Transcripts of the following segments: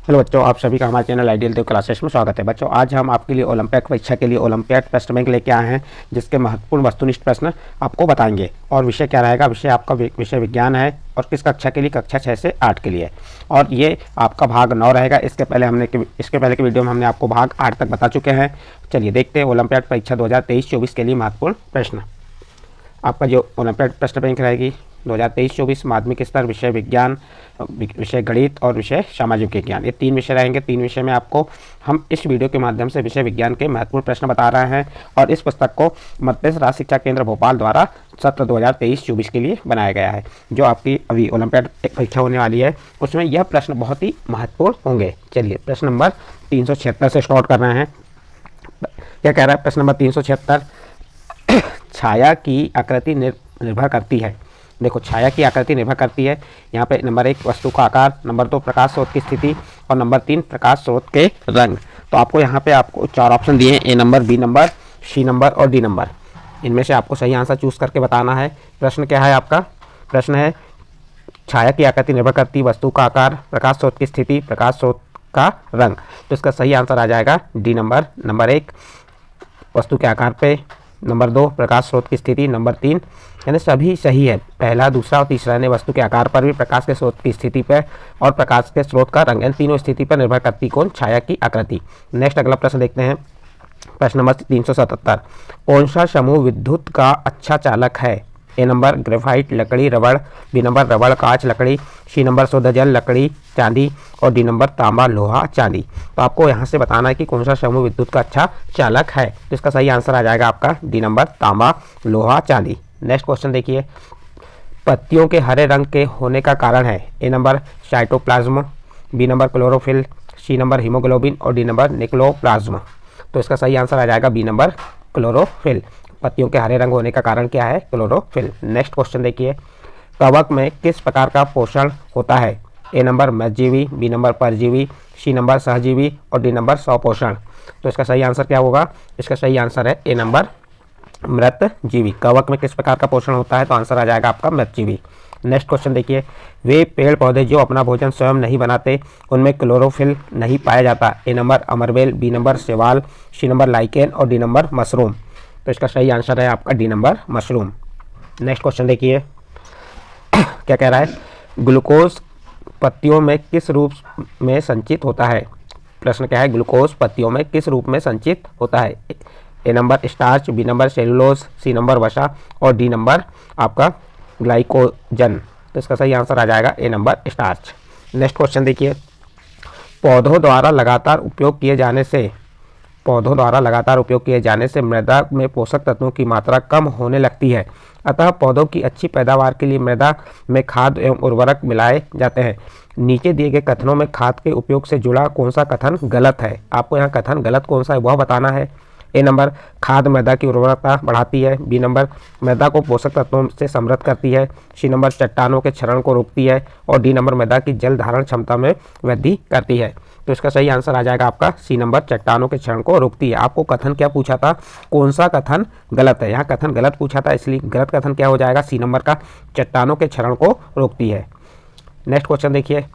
Hello बच्चों, आप सभी का हमारे चैनल आइडियल देव क्लासेस में स्वागत है। बच्चों, आज हम आपके लिए ओलंपियाड परीक्षा के लिए ओलंपियाड प्रश्न बैंक लेके आए हैं, जिसके महत्वपूर्ण वस्तुनिष्ठ प्रश्न आपको बताएंगे। और विषय क्या रहेगा? विषय आपका विषय विज्ञान है और किस कक्षा के लिए? कक्षा 6 से 8 के लिए। और ये आपका भाग 9 रहेगा। इसके पहले के वीडियो में हमने आपको भाग 8 तक बता चुके हैं। चलिए देखते हैं ओलंपियाड परीक्षा 2023-24 के लिए महत्वपूर्ण प्रश्न। आपका जो ओलंपियाड प्रश्न बैंक रहेगी 2023-24 माध्यमिक स्तर, विषय विज्ञान, विषय गणित और विषय सामाजिक विज्ञान, ये 3 विषय रहेंगे। 3 विषय में आपको हम इस वीडियो के माध्यम से विषय विज्ञान के महत्वपूर्ण प्रश्न बता रहे हैं। और इस पुस्तक को मध्य प्रदेश राज्य शिक्षा केंद्र भोपाल द्वारा सत्र 2023-24 के लिए बनाया गया है। जो आपकी अभी ओलंपियाड परीक्षा होने वाली है उसमें यह प्रश्न बहुत ही महत्वपूर्ण होंगे। चलिए प्रश्न नंबर 376 से स्टार्ट कर रहे हैं। क्या कह रहा है प्रश्न नंबर 376? छाया की आकृति निर्भर करती है। देखो, छाया की आकृति निर्भर करती है। यहाँ पे नंबर 1 वस्तु का आकार, नंबर 2 प्रकाश स्रोत की स्थिति और नंबर 3 प्रकाश स्रोत के रंग। तो आपको यहाँ पे आपको 4 ऑप्शन दिए हैं, A number, B number, C number और डी नंबर। इनमें से आपको सही आंसर चूज करके बताना है। प्रश्न क्या है आपका? प्रश्न है छाया की आकृति निर्भर करती है, वस्तु का आकार, प्रकाश स्रोत की स्थिति, प्रकाश स्रोत का रंग। तो इसका सही आंसर आ जाएगा डी नंबर। नंबर 1 वस्तु के आकार पे, नंबर 2 प्रकाश स्रोत की स्थिति, नंबर 3 यानी सभी सही है। पहला, दूसरा और तीसरा ने वस्तु के आकार पर भी, प्रकाश के स्रोत की स्थिति पर और प्रकाश के स्रोत का रंग, इन तीनों स्थिति पर निर्भर करती कौन? छाया की आकृति। नेक्स्ट अगला प्रश्न देखते हैं। प्रश्न नंबर 377, कौन सा समूह विद्युत का अच्छा चालक है? ए नंबर ग्रेफाइट लकड़ी रबड़, बी नंबर रबड़ कांच लकड़ी, सी नंबर शुद्ध जल लकड़ी चांदी और डी नंबर तांबा लोहा चांदी। तो आपको यहाँ से बताना है कि कौन सा समूह विद्युत का अच्छा चालक है। तो इसका सही आंसर आ जाएगा आपका डी नंबर तांबा लोहा चांदी। नेक्स्ट क्वेश्चन देखिए। पत्तियों के हरे रंग के होने का कारण है? A number cytoplasm, B number chlorophyll, C number haemoglobin और डी नंबर निक्लोप्लाज्म। तो इसका सही आंसर आ जाएगा बी नंबर क्लोरोफिल। पत्तियों के हरे रंग होने का कारण क्या है? क्लोरोफिल। नेक्स्ट क्वेश्चन देखिए। कवक में किस प्रकार का पोषण होता है? ए नंबर मृतजीवी, बी नंबर परजीवी, सी नंबर सहजीवी और डी नंबर स्वपोषण। तो इसका सही आंसर क्या होगा? इसका सही आंसर है ए नंबर मृतजीवी। कवक में किस प्रकार का पोषण होता है? तो आंसर आ जाएगा आपका मृतजीवी। नेक्स्ट क्वेश्चन देखिए। वे पेड़ पौधे जो अपना भोजन स्वयं नहीं बनाते उनमें क्लोरोफिल नहीं पाया जाता। ए नंबर अमरबेल, बी नंबर शैवाल, सी नंबर लाइकेन और डी नंबर मशरूम। तो इसका सही आंसर है आपका D number mushroom. Next question देखिए। क्या कह रहा है? ग्लूकोज पत्तियों में किस रूप में संचित होता है? प्रश्न क्या है? ग्लूकोज पत्तियों में किस रूप में संचित होता है? A number starch, B number cellulose, C number वसा और डी नंबर आपका ग्लाइकोजन। तो इसका सही आंसर आ जाएगा ए नंबर स्टार्च। नेक्स्ट क्वेश्चन देखिए। पौधों द्वारा लगातार उपयोग किए जाने से मृदा में पोषक तत्वों की मात्रा कम होने लगती है। अतः पौधों की अच्छी पैदावार के लिए मृदा में खाद एवं उर्वरक मिलाए जाते हैं। नीचे दिए गए कथनों में खाद के उपयोग से जुड़ा कौन सा कथन गलत है? आपको यहाँ कथन गलत कौन सा है वह बताना है। ए नंबर खाद मृदा की उर्वरता बढ़ाती है, बी नंबर मृदा को पोषक तत्वों से समृद्ध करती है, सी नंबर चट्टानों के क्षरण को रोकती है और डी नंबर मृदा की जल धारण क्षमता में वृद्धि करती है। तो इसका सही आंसर आ जाएगा आपका सी नंबर चट्टानों के क्षरण को रोकती है। आपको कथन क्या पूछा था? कौन सा कथन गलत है? यहाँ कथन गलत पूछा था, इसलिए गलत कथन क्या हो जाएगा? सी नंबर का चट्टानों के क्षरण को रोकती है। नेक्स्ट क्वेश्चन देखिए।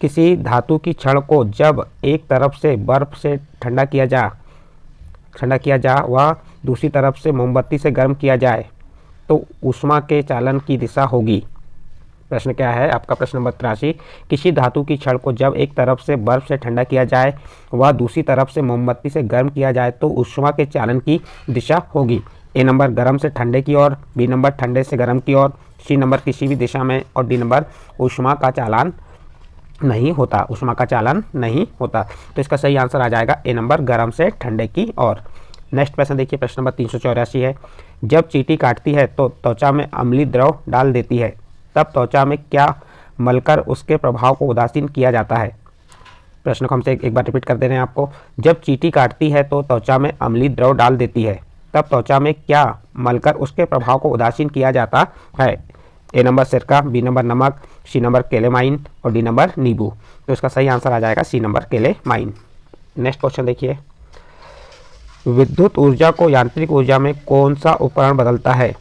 किसी धातु की क्षण को जब एक तरफ से बर्फ से ठंडा किया जा वह दूसरी तरफ से मोमबत्ती से गर्म किया जाए तो ऊष्मा के चालन की दिशा होगी। प्रश्न क्या है आपका? प्रश्न नंबर 83। किसी धातु की छड़ को जब एक तरफ से बर्फ से ठंडा किया जाए वह दूसरी तरफ से मोमबत्ती से गर्म किया जाए तो ऊष्मा के चालन की दिशा होगी। ए नंबर गर्म से ठंडे की ओर, बी नंबर ठंडे से गर्म की ओर, सी नंबर किसी भी दिशा में और डी नंबर ऊष्मा का चालन नहीं होता। तो इसका सही आंसर आ जाएगा ए नंबर गर्म से ठंडे की ओर। नेक्स्ट प्रश्न देखिए। प्रश्न नंबर 384 है। जब चींटी काटती है तो त्वचा में अम्लीय द्रव डाल देती है, तब त्वचा में क्या मलकर उसके प्रभाव को उदासीन किया जाता है? प्रश्न को हमसे एक बार रिपीट कर दे रहे हैं आपको। जब चींटी काटती है तो त्वचा में अम्लीय द्रव डाल देती है, तब त्वचा में क्या मलकर उसके प्रभाव को उदासीन किया जाता है? ए नंबर सिरका, बी नंबर नमक, सी नंबर केलेमाइन और डी नंबर नींबू। तो इसका सही आंसर आ जाएगा सी नंबर केलेमाइन। नेक्स्ट क्वेश्चन देखिए। विद्युत ऊर्जा को यांत्रिक ऊर्जा में कौन सा उपकरण बदलता है?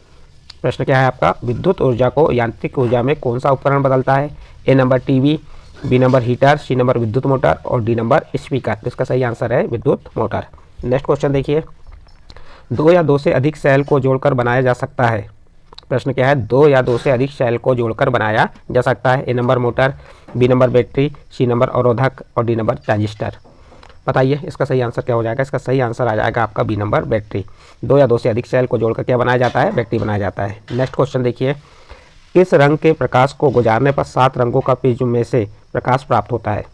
प्रश्न क्या है आपका? विद्युत ऊर्जा को यांत्रिक ऊर्जा में कौन सा उपकरण बदलता है? A number TV, B number heater, C number विद्युत मोटर और डी नंबर स्पीकर। तो इसका सही आंसर है विद्युत मोटर। नेक्स्ट क्वेश्चन देखिए, दो या दो से अधिक सेल को जोड़कर बनाया जा सकता है। प्रश्न क्या है, दो या दो से अधिक सेल को जोड़कर बनाया जा सकता है। A number motor, B number battery, C number अवरोधक और डी नंबर ट्रांजिस्टर। बताइए इसका सही आंसर क्या हो जाएगा। इसका सही आंसर आ जाएगा आपका बी नंबर बैटरी। दो या दो से अधिक सेल को जोड़कर क्या बनाया जाता है, बैटरी बनाया जाता है। नेक्स्ट क्वेश्चन देखिए, किस रंग के प्रकाश को गुजारने पर 7 रंगों का प्रिज्म में से प्रकाश प्राप्त होता है।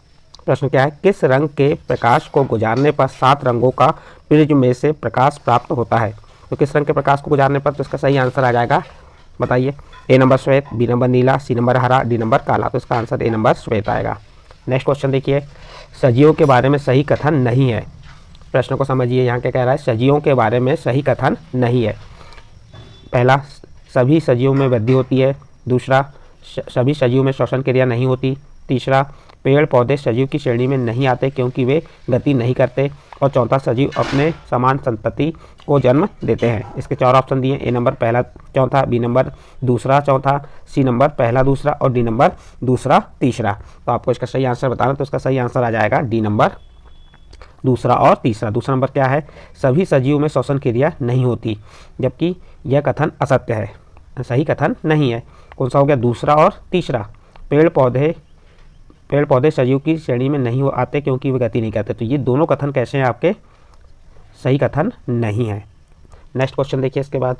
प्रश्न क्या है, किस रंग के प्रकाश को गुजारने पर 7 रंगों का प्रिज्म में से प्रकाश प्राप्त होता है। तो किस रंग के प्रकाश को गुजारने पर, तो इसका सही आंसर आ जाएगा, बताइए। ए नंबर श्वेत, बी नंबर नीला, सी नंबर हरा, डी नंबर काला। तो इसका आंसर ए नंबर श्वेत आएगा। नेक्स्ट क्वेश्चन देखिए, सजीवों के बारे में सही कथन नहीं है। प्रश्न को समझिए, यहाँ क्या कह रहा है, सजीवों के बारे में सही कथन नहीं है। पहला, सभी सजीवों में वृद्धि होती है। दूसरा, सभी सजीवों में श्वसन क्रिया नहीं होती। तीसरा, पेड़ पौधे सजीव की श्रेणी में नहीं आते क्योंकि वे गति नहीं करते। और चौथा, सजीव अपने समान संतति को जन्म देते हैं। इसके 4 ऑप्शन दिए, ए नंबर पहला चौथा, बी नंबर दूसरा चौथा, सी नंबर पहला दूसरा और डी नंबर दूसरा तीसरा। तो आपको इसका सही आंसर बताना, तो इसका सही आंसर आ जाएगा डी नंबर दूसरा और तीसरा। दूसरा नंबर क्या है, सभी सजीवों में श्वसन क्रिया नहीं होती, जबकि यह कथन असत्य है, सही कथन नहीं है। कौन सा हो गया, दूसरा और तीसरा। पेड़ पौधे सजीव की श्रेणी में नहीं आते क्योंकि वे गति नहीं करते। तो ये दोनों कथन कैसे हैं आपके, सही कथन नहीं है। नेक्स्ट क्वेश्चन देखिए, इसके बाद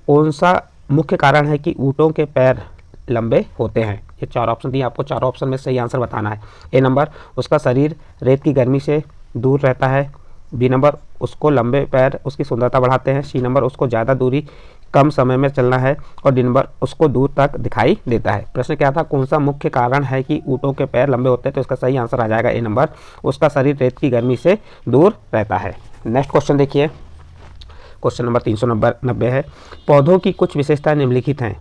कौन सा मुख्य कारण है कि ऊँटों के पैर लंबे होते हैं। ये 4 ऑप्शन दिए, आपको 4 ऑप्शन में सही आंसर बताना है। ए नंबर, उसका शरीर रेत की गर्मी से दूर रहता है। बी नंबर, उसको लंबे पैर उसकी सुंदरता बढ़ाते हैं। सी नंबर, उसको ज़्यादा दूरी कम समय में चलना है। और डी नंबर, उसको दूर तक दिखाई देता है। प्रश्न क्या था, कौन सा मुख्य कारण है कि ऊँटों के पैर लंबे होते हैं। तो इसका सही आंसर आ जाएगा ए नंबर, उसका शरीर रेत की गर्मी से दूर रहता है। नेक्स्ट क्वेश्चन देखिए, क्वेश्चन नंबर 390 है, पौधों की कुछ विशेषताएं निम्नलिखित हैं।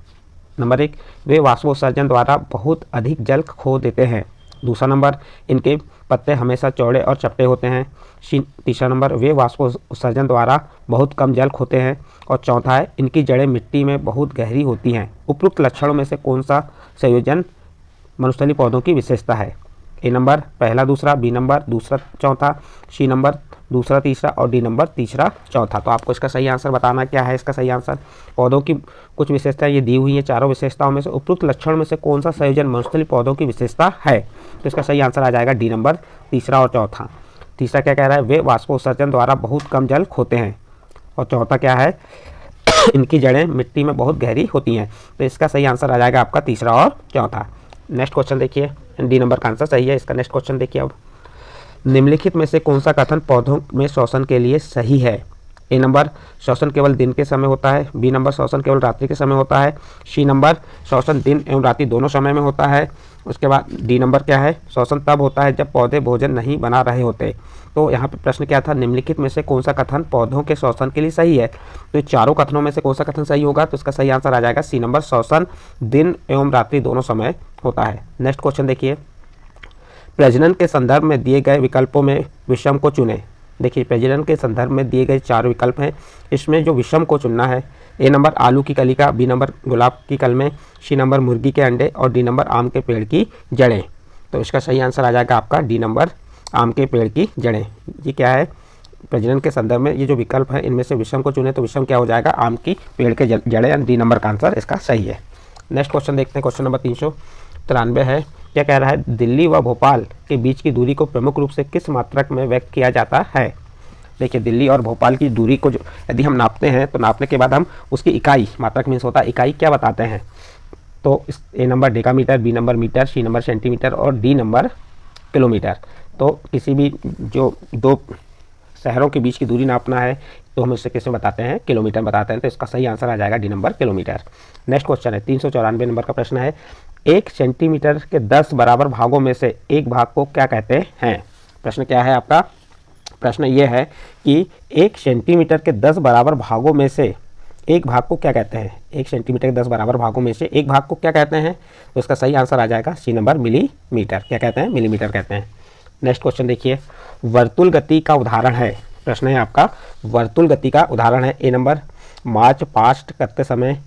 नंबर 1, वे वाष्पोत्सर्जन द्वारा बहुत अधिक जल खो देते हैं। दूसरा नंबर, इनके पत्ते हमेशा चौड़े और चपटे होते हैं। तीसरा नंबर, वे वाष्पोत्सर्जन द्वारा बहुत कम जल खोते हैं। और चौथा है, इनकी जड़ें मिट्टी में बहुत गहरी होती हैं। उपरोक्त लक्षणों में से कौन सा संयोजन मनुस्थली पौधों की विशेषता है। ए नंबर पहला दूसरा, बी नंबर दूसरा चौथा, सी नंबर दूसरा तीसरा और डी नंबर तीसरा चौथा। तो आपको इसका सही आंसर बताना, क्या है इसका सही आंसर। पौधों की कुछ विशेषताएं ये दी हुई हैं, चारों विशेषताओं में से उपरोक्त लक्षण में से कौन सा संयोजन मनुस्थली पौधों की विशेषता है। तो इसका सही आंसर आ जाएगा डी नंबर तीसरा और चौथा। तीसरा क्या कह रहा है, वे वाष्पोत्सर्जन द्वारा बहुत कम जल खोते हैं। और चौथा क्या है, इनकी जड़ें मिट्टी में बहुत गहरी होती हैं। तो इसका सही आंसर आ जाएगा आपका तीसरा और चौथा। नेक्स्ट क्वेश्चन देखिए, डी नंबर का आंसर सही है इसका। नेक्स्ट क्वेश्चन देखिए, अब निम्नलिखित में से कौन सा कथन पौधों में श्वसन के लिए सही है। ए नंबर, श्वसन केवल दिन के समय होता है। बी नंबर, श्वसन केवल रात्रि के समय होता है। सी नंबर, श्वसन दिन एवं रात्रि दोनों समय में होता है। उसके बाद डी नंबर क्या है, श्वसन तब होता है जब पौधे भोजन नहीं बना रहे होते। तो यहाँ पे प्रश्न क्या था, निम्नलिखित में से कौन सा कथन पौधों के श्वसन के लिए सही है। तो चारों कथनों में से कौन सा कथन सही होगा। तो इसका सही आंसर आ जाएगा सी नंबर, श्वसन दिन एवं रात्रि दोनों समय होता है। नेक्स्ट क्वेश्चन देखिए, प्रजनन के संदर्भ में दिए गए विकल्पों में विषम को चुनें। देखिए, प्रजनन के संदर्भ में दिए गए 4 विकल्प हैं, इसमें जो विषम को चुनना है, ए नंबर आलू की कलिका, बी नंबर गुलाब की कलमें, सी नंबर मुर्गी के अंडे और डी नंबर आम के पेड़ की जड़ें। तो इसका सही आंसर आ जाएगा आपका डी नंबर, आम के पेड़ की जड़ें। ये क्या है, प्रजनन के संदर्भ में ये जो विकल्प है इनमें से विषम को चुने, तो विषम क्या हो जाएगा, आम की पेड़ के जड़ें, यानी डी नंबर का आंसर इसका सही है। नेक्स्ट क्वेश्चन देखते हैं, क्वेश्चन नंबर 393 है। क्या कह रहा है, दिल्ली व भोपाल के बीच की दूरी को प्रमुख रूप से किस मात्रक में व्यक्त किया जाता है। देखिए, दिल्ली और भोपाल की दूरी को जो यदि हम नापते हैं तो नापने के बाद हम उसकी इकाई, मात्रक मीन्स होता है इकाई, क्या बताते हैं। तो इस A number decametre, B number metre, C number centimetre और डी नंबर किलोमीटर। तो किसी भी जो 2 शहरों के बीच की दूरी नापना है तो हम इससे किसमें बताते हैं, किलोमीटर बताते हैं। तो इसका सही आंसर आ जाएगा D number kilometre. Next question है 394 नंबर का प्रश्न है, 1 सेंटीमीटर के 10 बराबर भागों में से एक भाग को क्या कहते हैं। प्रश्न क्या है आपका, प्रश्न ये है कि 1 सेंटीमीटर के 10 बराबर भागों में से एक भाग को क्या कहते हैं। 1 सेंटीमीटर के 10 बराबर भागों में से एक भाग को क्या कहते हैं। तो इसका सही आंसर आ जाएगा सी नंबर, मिलीमीटर। क्या कहते हैं, मिलीमीटर कहते हैं। नेक्स्ट क्वेश्चन देखिए, वर्तुल गति का उदाहरण है। प्रश्न है आपका, वर्तुल गति का उदाहरण है। ए नंबर, मार्च पास्ट करते समय,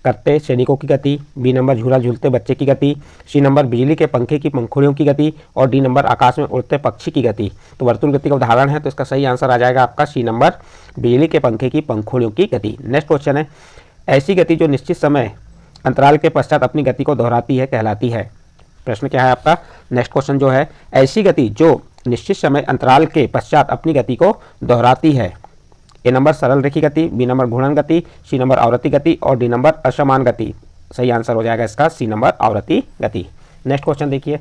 करते सैनिकों की गति, बी नंबर झूला झूलते बच्चे की गति, सी नंबर बिजली के पंखे की पंखुड़ियों की गति और डी नंबर आकाश में उड़ते पक्षी की गति। तो वर्तुल गति का उदाहरण है, तो इसका सही आंसर आ जाएगा आपका सी नंबर बिजली के पंखे की पंखुड़ियों की गति। नेक्स्ट क्वेश्चन है, ऐसी गति जो निश्चित समय अंतराल के पश्चात अपनी गति को दोहराती है कहलाती है। प्रश्न क्या है आपका, नेक्स्ट क्वेश्चन जो है, ऐसी गति जो निश्चित समय अंतराल के पश्चात अपनी गति को दोहराती है। ए नंबर सरल रेखी गति, बी नंबर घूर्णन गति, सी नंबर आवर्ती गति और डी नंबर असमान गति। सही आंसर हो जाएगा इसका सी नंबर आवर्ती गति। नेक्स्ट क्वेश्चन देखिए,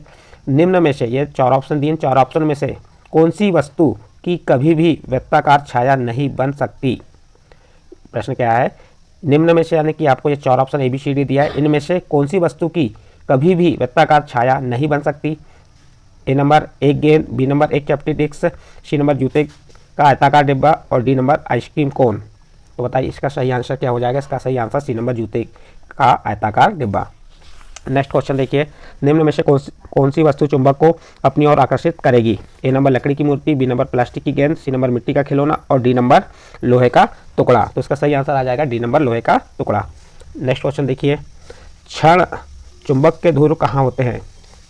निम्न में से, ये 4 ऑप्शन दिए, 4 ऑप्शन में से कौन सी वस्तु की कभी भी वृत्ताकार छाया नहीं बन सकती। प्रश्न क्या है, निम्न में से यानी कि आपको ये 4 ऑप्शन ABCD दिया है, इनमें से कौन सी वस्तु की कभी भी वृत्ताकार छाया नहीं बन सकती। ए नंबर एक गेंद, बी नंबर एक चपटी डिस्क, सी नंबर जूते का आयताकार डिब्बा और डी नंबर आइसक्रीम कोन। तो बताइए इसका सही आंसर क्या हो जाएगा। इसका सही आंसर सी नंबर जूते का आयताकार डिब्बा। नेक्स्ट क्वेश्चन देखिए, निम्न में से कौन सी वस्तु चुंबक को अपनी ओर आकर्षित करेगी। ए नंबर लकड़ी की मूर्ति, बी नंबर प्लास्टिक की गेंद, सी नंबर मिट्टी का खिलौना और डी नंबर लोहे का टुकड़ा। तो इसका सही आंसर आ जाएगा डी नंबर लोहे का टुकड़ा। नेक्स्ट क्वेश्चन देखिए, क्षण चुंबक के ध्रुव कहाँ होते हैं।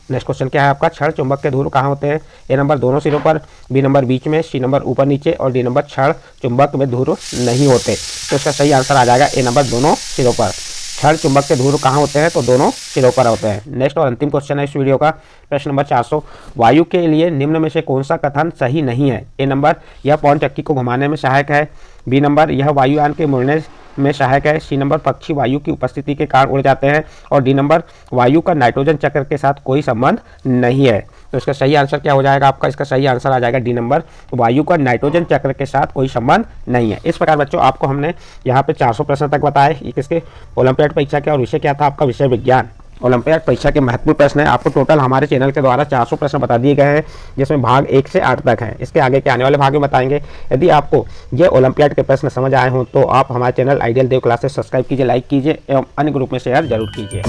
नेक्स्ट क्वेश्चन क्या है आपका, क्षण चुंबक के ध्रुव कहाँ होते हैं। ए नंबर दोनों सिरों पर, बी नंबर बीच में, सी नंबर ऊपर नीचे और डी नंबर क्षण चुंबक में ध्रुव नहीं होते। तो इसका सही आंसर आ जाएगा ए नंबर दोनों सिरों पर। क्षण चुंबक के ध्रुव कहाँ होते हैं, तो दोनों सिरों पर होते हैं। नेक्स्ट और अंतिम क्वेश्चन है इस वीडियो का, प्रश्न नंबर 400, वायु के लिए निम्न में से कौन सा कथन सही नहीं है। ए नंबर यह पवन चक्की को घुमाने में सहायक है, बी नंबर यह वायुयान के मुड़ने में सहायक है, सी नंबर पक्षी वायु की उपस्थिति के कारण उड़ जाते हैं और डी नंबर वायु का नाइट्रोजन चक्र के साथ कोई संबंध नहीं है। तो इसका सही आंसर क्या हो जाएगा आपका, इसका सही आंसर आ जाएगा डी नंबर वायु का नाइट्रोजन चक्र के साथ कोई संबंध नहीं है। इस प्रकार बच्चों आपको हमने यहाँ पे 400 प्रश्न तक बताए। ये किसके, ओलंपियाड परीक्षा के, और विषय क्या था आपका, विषय विज्ञान। ओलंपियाड परीक्षा के महत्वपूर्ण प्रश्न है, आपको टोटल हमारे चैनल के द्वारा 400 प्रश्न बता दिए गए हैं, जिसमें भाग 1 से 8 तक हैं। इसके आगे के आने वाले भाग में बताएंगे। यदि आपको ये ओलंपियाड के प्रश्न समझ आए हों तो आप हमारे चैनल आइडियल देव क्लासेस सब्सक्राइब कीजिए, लाइक कीजिए एवं अन्य ग्रुप में शेयर जरूर कीजिए।